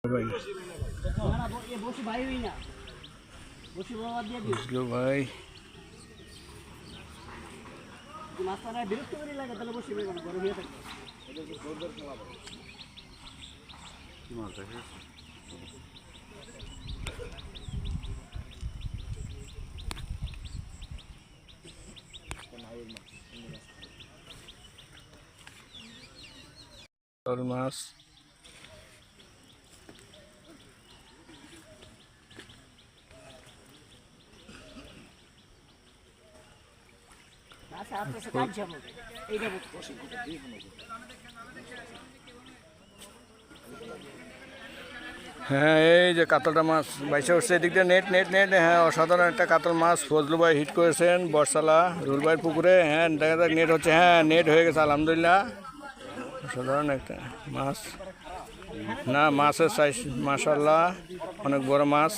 ভাই বুঝলো ভাই মাছ হ্যাঁ এই যে কাতলটা মাছ বাইসে উঠছে এদিক দিয়ে নেট নেট নেট হ্যাঁ অসাধারণ একটা কাতল মাছ ফজলু ভাই হিট করেছেন বর্ষালা রুল ভাইয়ের পুকুরে হ্যাঁ দেখা যাক নেট হচ্ছে হ্যাঁ নেট হয়ে গেছে আলহামদুলিল্লাহ অসাধারণ একটা মাছ না মাছের সাইজ মাশাআল্লাহ অনেক বড় মাছ